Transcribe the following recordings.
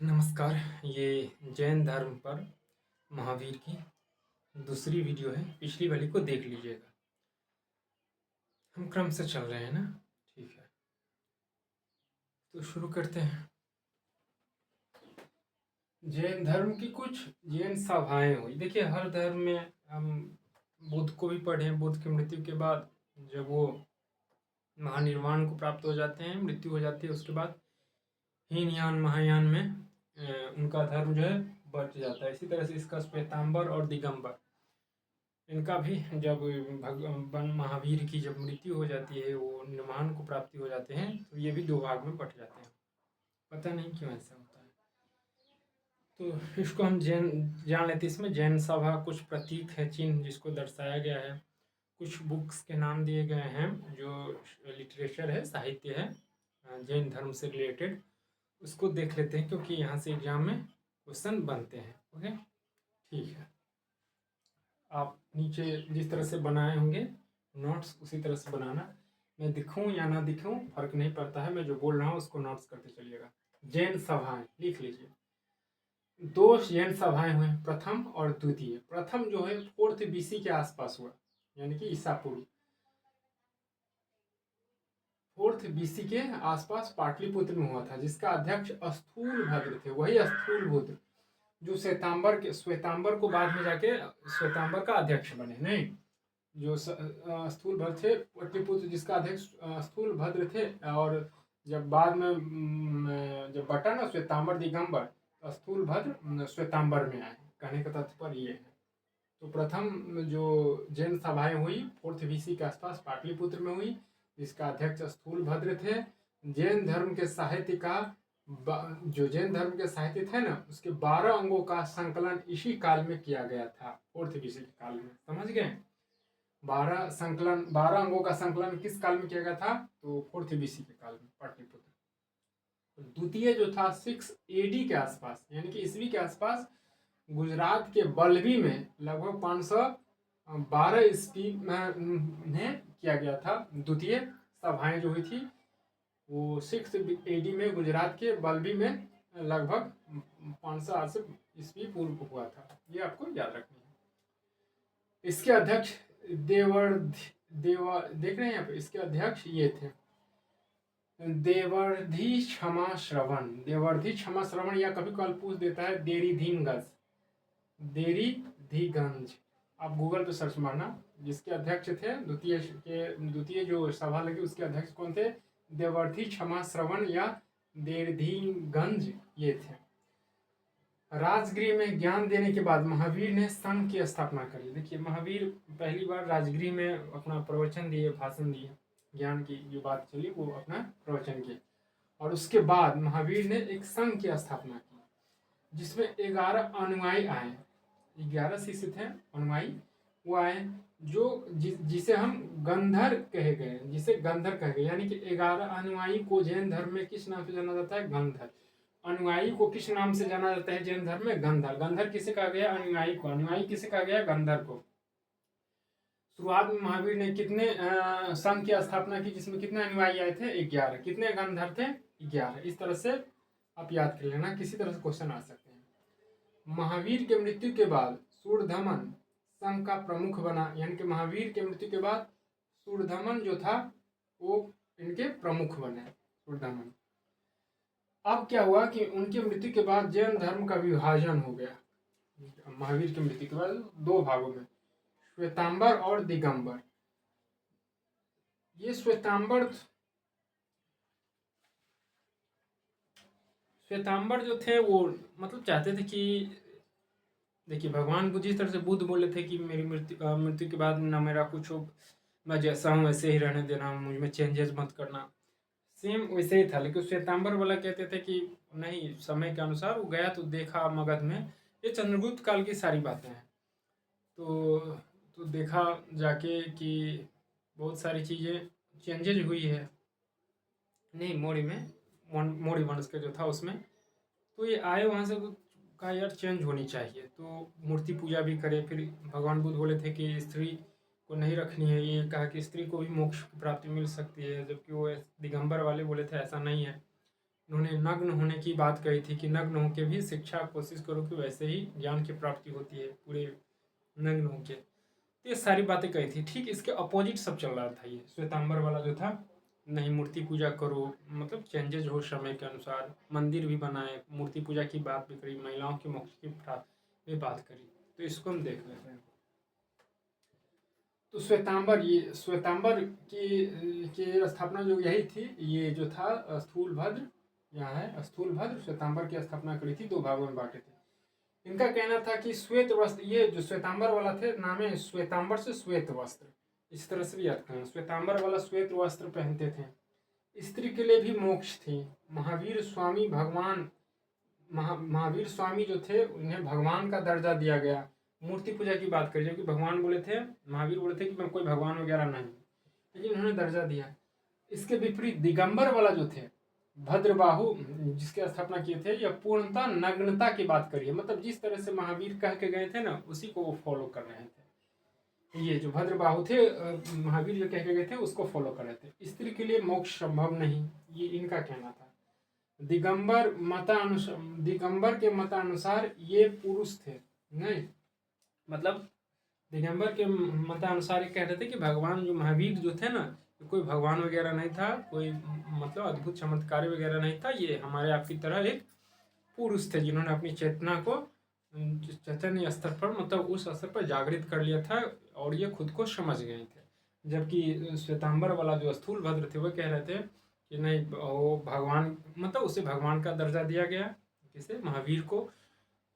नमस्कार। ये जैन धर्म पर महावीर की दूसरी वीडियो है। पिछली वाली को देख लीजिएगा। हम क्रम से चल रहे हैं ना। ठीक है, तो शुरू करते हैं। जैन धर्म की कुछ जैन सभाएं हुई। देखिए, हर धर्म में हम बुद्ध को भी पढ़े। बुद्ध की मृत्यु के बाद जब वो महानिर्वाण को प्राप्त हो जाते हैं, मृत्यु हो जाती है, उसके बाद हीनयान महायान में उनका धर्म जो है बट जाता है। इसी तरह से इसका श्वेतांबर और दिगंबर, इनका भी जब भगवान महावीर की जब मृत्यु हो जाती है, वो निर्वाण को प्राप्ति हो जाते हैं, तो ये भी दो भाग में बट जाते हैं। पता नहीं क्यों ऐसा होता है। तो इसको हम जैन जान लेते हैं। इसमें जैन सभा कुछ प्रतीक है, चिन्ह जिसको दर्शाया गया है। कुछ बुक्स के नाम दिए गए हैं जो लिटरेचर है, साहित्य है जैन धर्म से रिलेटेड। उसको देख लेते हैं क्योंकि यहाँ से एग्जाम में क्वेश्चन बनते हैं। ओके, ठीक है। आप नीचे जिस तरह से बनाए होंगे नोट्स, उसी तरह से बनाना। मैं दिखूं या ना दिखूं फर्क नहीं पड़ता है, मैं जो बोल रहा हूँ उसको नोट्स करते चलिएगा। जैन सभाएं लिख लीजिए। दो जैन सभाएं हुए, प्रथम और द्वितीय। प्रथम जो है 4th BC के आसपास हुआ, यानी कि ईसा पूर्व 4th BC के आसपास पाटलिपुत्र में हुआ था, जिसका अध्यक्ष स्थूल भद्र थे। वही स्थूल भद्र जो श्वेतांबर को बाद में जाके श्वेतांबर का अध्यक्ष बने। नहीं, जो स्थूल भद्र थे पाटलिपुत्र, जिसका अध्यक्ष स्थूल भद्र थे। और जब बाद में जब बटा ना श्वेतांबर दिगंबर, तो स्थूल भद्र श्वेतांबर में आए। कहने का तात्पर्य ये है। तो प्रथम जो जैन सभाएं हुई 4th BC के आसपास पाटलिपुत्र में हुई, जिसका अध्यक्ष स्थूल भद्र थे। जैन धर्म के साहित्य का जो जैन धर्म के साहित्य थे ना, उसके 12 अंगों का संकलन इसी काल में किया गया था। 4th BC के काल में, समझ गए। 12 अंगों का संकलन किस काल में किया गया था? तो 4th BC के काल में, पाटलिपुत्र। द्वितीय जो था 6 AD के आसपास, यानी कि ईस्वी के आसपास, गुजरात के बल्लभी में लगभग 512 ईस्वी में किया गया था। द्वितीय सभाएं जो हुई थी वो 6 AD में गुजरात के बल्लभी में लगभग 508 ईस्वी पूर्व हुआ था। ये आपको याद रखना है। इसके अध्यक्ष देख रहे हैं आप, इसके अध्यक्ष ये थे देवर्धि क्षमा श्रवण। देवर्धि क्षमा श्रवण, या कभी कल पूछ देता है देरी धीगंज। आप गूगल पे सर्च मारना। जिसके अध्यक्ष थे द्वितीय जो सभा लगी, उसके अध्यक्ष कौन थे? देवर्धि क्षमा श्रवण या देरधीगंज, ये थे। राजगृह में ज्ञान देने के बाद महावीर ने संघ की स्थापना करी। देखिए, महावीर पहली बार राजगृह में अपना प्रवचन दिए, भाषण दिए, ज्ञान की जो बात चली वो अपना प्रवचन किए। और उसके बाद महावीर ने एक संघ की स्थापना की, जिसमें 11 अनुयायी आए। 11 शिष्य थे अनुयायी, वो आए जिसे हम गंधर कहे गए, यानी कि 11 अनुयायी को जैन धर्म में किस नाम से जाना जाता है? गंधर। अनुयायी को किस नाम से जाना जाता है जैन धर्म में? गंधर। गंधर किसे कहा गया? अनुयायी को। अनुयायी किसे कहा गया? गंधर को। शुरुआत में महावीर ने कितने संघ की स्थापना की, जिसमें कितने अनुयायी आए थे? 11। कितने गंधर थे? 11। इस तरह से आप याद कर लेना, किसी तरह से क्वेश्चन आ सकते हैं। महावीर के मृत्यु के बाद सूरधमन संघ का प्रमुख बना, यानी कि महावीर के मृत्यु के बाद सूरधमन जो था वो इनके प्रमुख बने। सूरधमन। अब क्या हुआ कि उनकी मृत्यु के बाद जैन धर्म का विभाजन हो गया। महावीर की मृत्यु के बाद 2 भागों में, श्वेतांबर और दिगंबर। ये श्वेतांबर जो थे वो मतलब चाहते थे कि, देखिए, भगवान बुद्ध जिस तरह से बुद्ध बोले थे कि मेरी मृत्यु के बाद ना मेरा कुछ हो, मैं जैसा हूँ वैसे ही रहने देना, मुझ में चेंजेस मत करना। सेम वैसे ही था। लेकिन श्वेतांबर वाला कहते थे कि नहीं, समय के अनुसार वो गया तो देखा मगध में, ये चंद्रगुप्त काल की सारी बातें हैं। तो देखा जाके कि बहुत सारी चीज़ें चेंजेज हुई है। नहीं, मौर्य वंश का जो था उसमें, तो ये आए वहाँ से तो कहा यार चेंज होनी चाहिए, तो मूर्ति पूजा भी करे। फिर भगवान बुद्ध बोले थे कि स्त्री को नहीं रखनी है, ये कहा कि स्त्री को भी मोक्ष की प्राप्ति मिल सकती है, जबकि वो दिगंबर वाले बोले थे ऐसा नहीं है। उन्होंने नग्न होने की बात कही थी कि नग्न होकर भी शिक्षा कोशिश करो कि वैसे ही ज्ञान की प्राप्ति होती है पूरे नग्न होके। तो ये सारी बातें कही थी। ठीक इसके अपोजिट सब चल रहा था। ये श्वेतांबर वाला जो था, नहीं मूर्ति पूजा करो, मतलब चेंजेज हो समय के अनुसार, मंदिर भी बनाए, मूर्ति पूजा की बात भी करी, महिलाओं के मोक्ष की भी बात करी। तो इसको हम देख लेते हैं। तो श्वेतांबर, ये श्वेतांबर की स्थापना जो यही थी, ये जो था स्थूलभद्र, यहाँ है स्थूलभद्र, श्वेतांबर की स्थापना करी थी, 2 भागों में बांटे थे। इनका कहना था कि श्वेत वस्त्र, ये जो श्वेतांबर वाला थे, नाम है श्वेतांबर से श्वेत वस्त्र, इस तरह से भी याद करना। श्वेतांबर वाला श्वेत वस्त्र पहनते थे। स्त्री के लिए भी मोक्ष थी। महावीर स्वामी भगवान, महावीर स्वामी जो थे उन्हें भगवान का दर्जा दिया गया। मूर्ति पूजा की बात करें, जबकि भगवान बोले थे, महावीर बोले थे कि मैं कोई भगवान वगैरह नहीं, लेकिन उन्होंने दर्जा दिया। इसके विपरीत दिगंबर वाला जो थे, भद्रबाहु जिसकी स्थापना किए थे, यह पूर्णतः नग्नता की बात करिए, मतलब जिस तरह से महावीर कह के गए थे ना, उसी को वो फॉलो कर रहे थे। ये जो भद्रबाहु थे, महावीर जो कह के गए थे उसको फॉलो कर रहे थे। स्त्री के लिए मोक्ष संभव नहीं, ये इनका कहना था। दिगंबर के मतानुसार ये पुरुष थे, नहीं मतलब दिगंबर के मतानुसार ये कह रहे थे कि भगवान जो महावीर जो थे ना, कोई भगवान वगैरह नहीं था, कोई मतलब अद्भुत चमत्कार वगैरह नहीं था, ये हमारे आपकी तरह एक पुरुष थे जिन्होंने अपनी चेतना को चैतन्य स्तर पर, मतलब उस स्तर पर जागृत कर लिया था और ये खुद को समझ गए थे। जबकि श्वेतांबर वाला जो स्थूल भद्र थे वो कह रहे थे कि नहीं, वो भगवान, मतलब उसे भगवान का दर्जा दिया गया, किसे, महावीर को।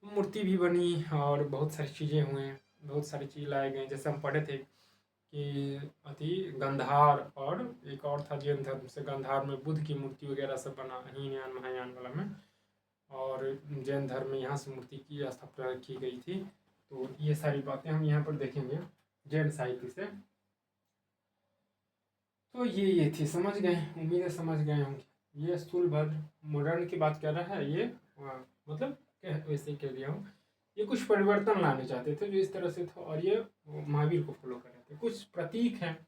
मूर्ति भी बनी और बहुत सारी चीज़ें हुए, बहुत सारी चीज़ लाए गए। जैसे हम पढ़े थे कि अति गंधार, और एक और था जैन धर्म से, गंधार में बुद्ध की मूर्ति वगैरह सब बना, हीनयान महायान वाला में, और जैन धर्म में यहाँ से मूर्ति की स्थापना की गई थी। तो ये सारी बातें हम यहाँ पर देखेंगे जैन साहित्य से। तो ये थी, समझ गए, उम्मीद है समझ गए होंगे। ये स्थूलभद्र मॉडर्न की बात कर रहा है, ये मतलब वैसे ही कह दिया हूँ। ये कुछ परिवर्तन लाने चाहते थे जो इस तरह से था, और ये महावीर को फॉलो कर रहे थे। कुछ प्रतीक हैं।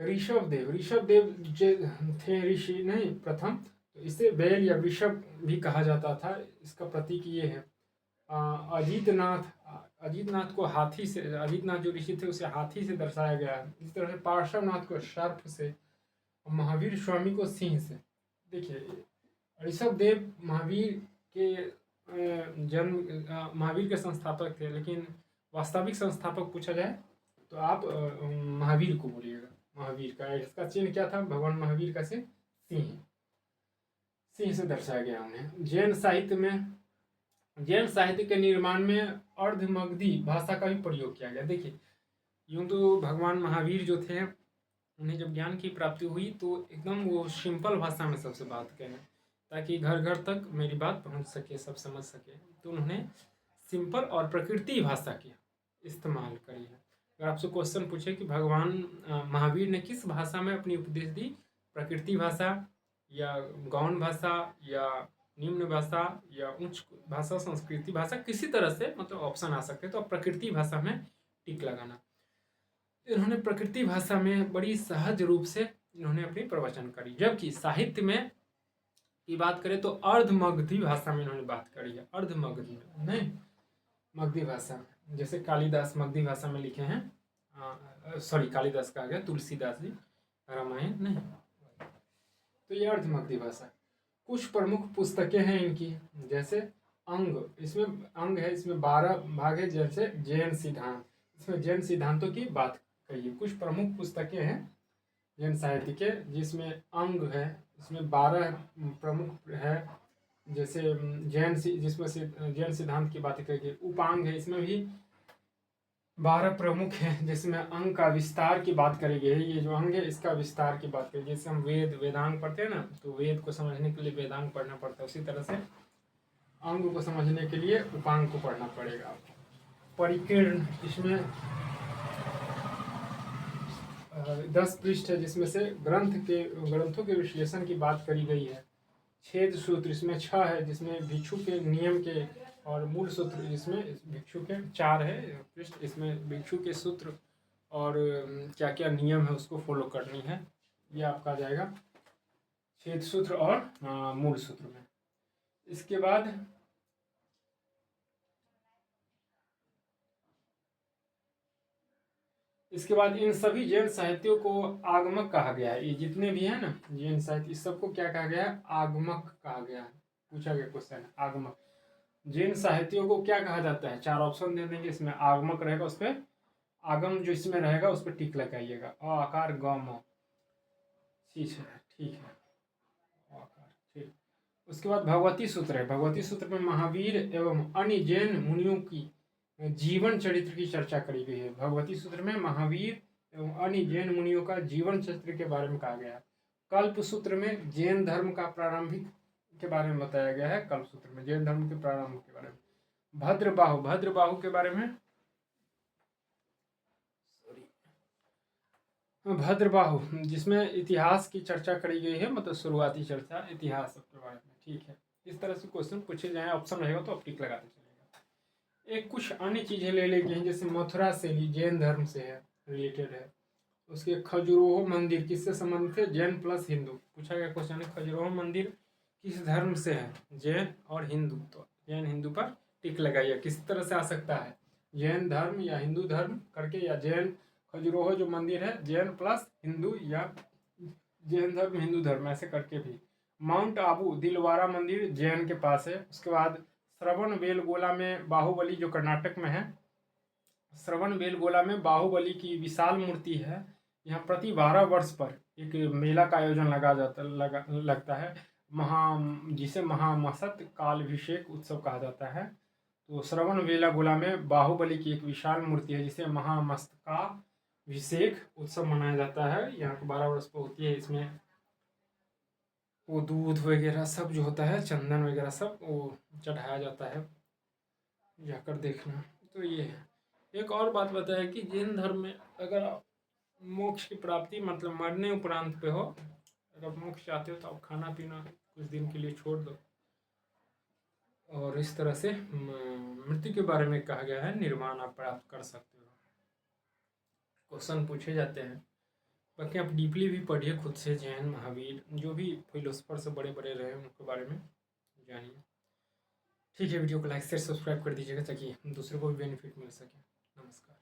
ऋषभ देव थे ऋषि नहीं प्रथम, तो इसे बैल या ऋषभ भी कहा जाता था। इसका प्रतीक ये है। अजीतनाथ को हाथी से, अजीतनाथ जो ऋषि थे उसे हाथी से दर्शाया गया है। इस तरह से पार्श्वनाथ को सर्प से, और महावीर स्वामी को सिंह से। देखिए, ऋषभ देव महावीर के महावीर के संस्थापक थे, लेकिन वास्तविक संस्थापक पूछा जाए तो आप महावीर को बोलिएगा। महावीर का इसका चिन्ह क्या था? भगवान महावीर का सिंह से दर्शाया गया उन्हें। जैन साहित्य के निर्माण में अर्धमगधी भाषा का भी प्रयोग किया गया। देखिए, यूँ तो भगवान महावीर जो थे, उन्हें जब ज्ञान की प्राप्ति हुई तो एकदम वो सिंपल भाषा में सबसे बात करें, ताकि घर घर तक मेरी बात पहुंच सके, सब समझ सके। तो उन्होंने सिंपल और प्रकृति भाषा की इस्तेमाल करी है। अगर आपसे क्वेश्चन पूछे कि भगवान महावीर ने किस भाषा में अपनी उपदेश दी, प्रकृति भाषा या गौण भाषा या निम्न भाषा या उच्च भाषा, संस्कृति भाषा, किसी तरह से मतलब ऑप्शन आ सकते हैं, तो आप प्रकृति भाषा में टिक लगाना। इन्होंने प्रकृति भाषा में बड़ी सहज रूप से इन्होंने अपनी प्रवचन करी। जबकि साहित्य में की बात करें तो अर्धमगधी भाषा में इन्होंने बात करी है। अर्धमगधी नहीं, मगधी भाषा में, जैसे कालिदास मगधी भाषा में लिखे हैं। सॉरी, कालिदास का आ गया, तुलसीदास जी, रामायण नहीं। तो ये अर्धमगधी भाषा। कुछ प्रमुख पुस्तकें हैं इनकी, जैसे अंग, इसमें अंग है, इसमें 12 भाग है। जैसे जैन सिद्धांत, इसमें जैन सिद्धांतों की बात कही। कुछ प्रमुख पुस्तकें हैं जैन साहित्य के, जिसमें अंग है, इसमें 12 प्रमुख है। जैसे जिसमें से जैन सिद्धांत की बात करेंगे। उपांग है, इसमें भी 12 प्रमुख हैं, जिसमें अंग का विस्तार की बात करेंगे। ये जो अंग है इसका विस्तार की बात करेंगे। जैसे हम वेदांग पढ़ते हैं ना, तो वेद को समझने के लिए वेदांग पढ़ना पड़ता है, उसी तरह से अंग को समझने के लिए उपांग को पढ़ना पड़ेगा आपको। परिकीर्ण, इसमें 10 पृष्ठ है, जिसमें से ग्रंथों के विश्लेषण की बात करी गई है। छेद सूत्र इसमें 6 है, जिसमें भिक्षु के नियम के, और मूल सूत्र जिसमें भिक्षु के 4 है पृष्ठ, इसमें भिक्षु के सूत्र और क्या क्या नियम है उसको फॉलो करनी है, ये आपका आ जाएगा छेद सूत्र और मूल सूत्र में। इसके बाद इन सभी जैन साहित्यों को आगमक कहा गया है। ये जितने भी हैं ना जैन साहित्य, इस सबको क्या कहा गया है? आगमक कहा गया है। पूछा गया क्वेश्चन, आगमक। जैन साहित्यों को क्या कहा जाता है? 4 ऑप्शन दे देंगे, इसमें आगमक रहेगा, उस पर आगम जो इसमें रहेगा उस पर टिक लगाइएगा। अ आकार गम, ठीक है, ठीक है, आकार, ठीक। उसके बाद भगवती सूत्र है। भगवती सूत्र में महावीर एवं अन्य जैन मुनियों की जीवन चरित्र की चर्चा करी गई है। भगवती सूत्र में महावीर एवं अन्य जैन मुनियों का जीवन चरित्र के बारे में कहा गया है। कल्प सूत्र में जैन धर्म का प्रारंभिक के बारे में बताया गया है। कल्प सूत्र में जैन धर्म के प्रारंभ के बारे में। भद्रबाहु के बारे में, भद्रबाहु जिसमें इतिहास की चर्चा करी गई है, मतलब शुरुआती चर्चा इतिहास के बारे में। ठीक है, इस तरह से क्वेश्चन पूछे जाए, ऑप्शन रहेगा तो आप टिक लगाते चलिएगा। एक कुछ अन्य चीजें ले लेंगे हैं, जैसे मथुरा शैली जैन धर्म से है, रिलेटेड है। उसके खजुराहो मंदिर किससे संबंधित है? जैन प्लस हिंदू। पूछा गया क्वेश्चन है, खजुराहो मंदिर किस धर्म से है? जैन और हिंदू। तो जैन हिंदू पर टिक लगाइए। किस तरह से आ सकता है? जैन धर्म या हिंदू धर्म करके, या जैन खजुराहो जो मंदिर है जैन प्लस हिंदू, या जैन धर्म हिंदू धर्म, ऐसे करके भी। माउंट आबू दिलवारा मंदिर जैन के पास है। उसके बाद श्रवण बेलगोला में बाहुबली जो कर्नाटक में है, श्रवण बेलगोला में बाहुबली की विशाल मूर्ति है। यहाँ प्रति 12 वर्ष पर एक मेला का आयोजन लगता है, जिसे महामसत कालाभिषेक उत्सव कहा जाता है। तो श्रवण बेलगोला में बाहुबली की एक विशाल मूर्ति है, जिसे महामस्तकाभिषेक उत्सव मनाया जाता है। यहाँ को 12 वर्ष पर होती है। इसमें वो दूध वगैरह सब जो होता है, चंदन वगैरह सब वो चढ़ाया जाता है, जाकर देखना। तो ये है। एक और बात बताया कि जैन धर्म में अगर आप मोक्ष की प्राप्ति मतलब मरने उपरांत पे हो, अगर मोक्ष चाहते हो तो आप खाना पीना कुछ दिन के लिए छोड़ दो, और इस तरह से मृत्यु के बारे में कहा गया है, निर्वाण आप प्राप्त कर सकते हो। क्वेश्चन पूछे जाते हैं। बाकी आप डीपली भी पढ़िए खुद से, जैन महावीर जो भी फिलोसफर से बड़े बड़े रहे उनके बारे में जानिए। ठीक है, वीडियो को लाइक शेयर सब्सक्राइब कर दीजिएगा ताकि दूसरों को भी बेनिफिट मिल सके। नमस्कार।